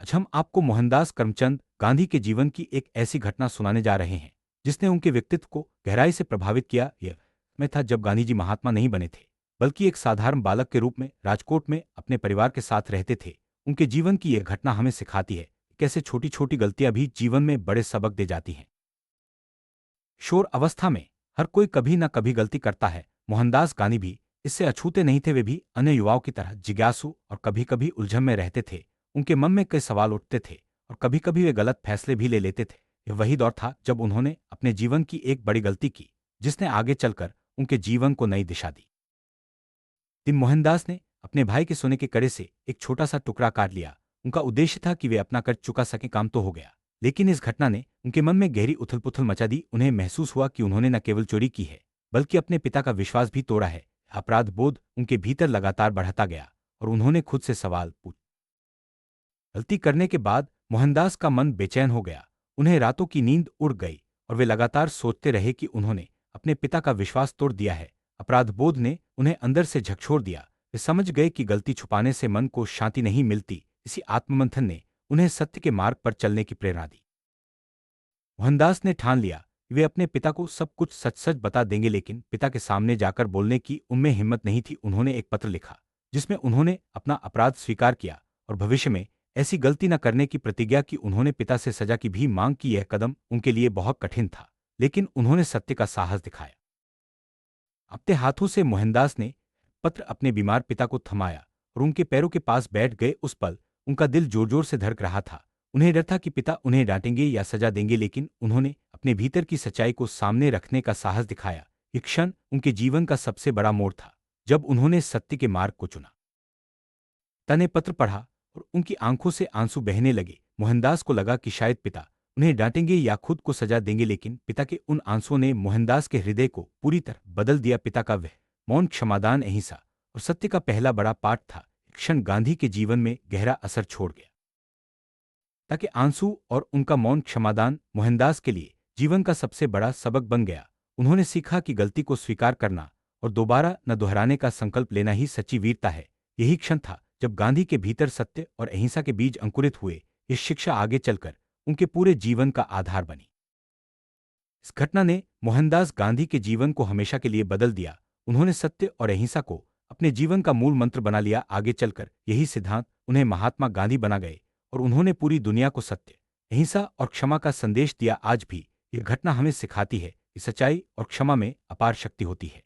आज हम आपको मोहनदास करमचंद गांधी के जीवन की एक ऐसी घटना सुनाने जा रहे हैं जिसने उनके व्यक्तित्व को गहराई से प्रभावित किया। यह में था जब गांधी जी महात्मा नहीं बने थे, बल्कि एक साधारण बालक के रूप में राजकोट में अपने परिवार के साथ रहते थे। उनके जीवन की यह घटना हमें सिखाती है कि कैसे छोटी छोटी गलतियां भी जीवन में बड़े सबक दे जाती हैं। शोर अवस्था में हर कोई कभी न कभी गलती करता है। मोहनदास गांधी भी इससे अछूते नहीं थे। वे भी अन्य युवाओं की तरह जिज्ञासु और कभी कभी उलझन में रहते थे। उनके मन में कई सवाल उठते थे और कभी कभी वे गलत फैसले भी ले लेते थे। यह वही दौर था जब उन्होंने अपने जीवन की एक बड़ी गलती की, जिसने आगे चलकर उनके जीवन को नई दिशा दी। दिन मोहनदास ने अपने भाई के सोने के कड़े से एक छोटा सा टुकड़ा काट लिया। उनका उद्देश्य था कि वे अपना कर चुका सके, काम तो हो गया, लेकिन इस घटना ने उनके मन में गहरी उथल पुथल मचा दी। उन्हें महसूस हुआ कि उन्होंने न केवल चोरी की है, बल्कि अपने पिता का विश्वास भी तोड़ा है। अपराध बोध उनके भीतर लगातार बढ़ता गया और उन्होंने खुद से सवाल पूछ। गलती करने के बाद मोहनदास का मन बेचैन हो गया। उन्हें रातों की नींद उड़ गई और वे लगातार सोचते रहे कि उन्होंने अपने पिता का विश्वास तोड़ दिया है। अपराध बोध ने उन्हें अंदर से झकझोर दिया। वे समझ गए कि गलती छुपाने से मन को शांति नहीं मिलती। इसी आत्ममंथन ने उन्हें सत्य के मार्ग पर चलने की प्रेरणा दी। मोहनदास ने ठान लिया कि वे अपने पिता को सब कुछ सच सच बता देंगे, लेकिन पिता के सामने जाकर बोलने की उनमें हिम्मत नहीं थी। उन्होंने एक पत्र लिखा जिसमें उन्होंने अपना अपराध स्वीकार किया और भविष्य में ऐसी गलती न करने की प्रतिज्ञा की। उन्होंने पिता से सजा की भी मांग की। यह कदम उनके लिए बहुत कठिन था, लेकिन उन्होंने सत्य का साहस दिखाया। अपने हाथों से मोहनदास ने पत्र अपने बीमार पिता को थमाया और उनके पैरों के पास बैठ गए। उस पल उनका दिल जोर जोर से धड़क रहा था। उन्हें डर था कि पिता उन्हें डांटेंगे या सजा देंगे, लेकिन उन्होंने अपने भीतर की सच्चाई को सामने रखने का साहस दिखाया। ये क्षण उनके जीवन का सबसे बड़ा मोड़ था, जब उन्होंने सत्य के मार्ग को चुना। पिता ने पत्र पढ़ा और उनकी आंखों से आंसू बहने लगे। मोहनदास को लगा कि शायद पिता उन्हें डांटेंगे या खुद को सजा देंगे, लेकिन पिता के उन आंसुओं ने मोहनदास के हृदय को पूरी तरह बदल दिया। पिता का वह मौन क्षमादान, अहिंसा और सत्य का पहला बड़ा पाठ था। क्षण गांधी के जीवन में गहरा असर छोड़ गया। ताकि आंसू और उनका मौन क्षमादान मोहनदास के लिए जीवन का सबसे बड़ा सबक बन गया। उन्होंने सीखा कि गलती को स्वीकार करना और दोबारा न दोहराने का संकल्प लेना ही सच्ची वीरता है। यही क्षण था जब गांधी के भीतर सत्य और अहिंसा के बीज अंकुरित हुए। ये शिक्षा आगे चलकर उनके पूरे जीवन का आधार बनी। इस घटना ने मोहनदास गांधी के जीवन को हमेशा के लिए बदल दिया। उन्होंने सत्य और अहिंसा को अपने जीवन का मूल मंत्र बना लिया। आगे चलकर यही सिद्धांत उन्हें महात्मा गांधी बना गए और उन्होंने पूरी दुनिया को सत्य, अहिंसा और क्षमा का संदेश दिया। आज भी यह घटना हमें सिखाती है कि सच्चाई और क्षमा में अपार शक्ति होती है।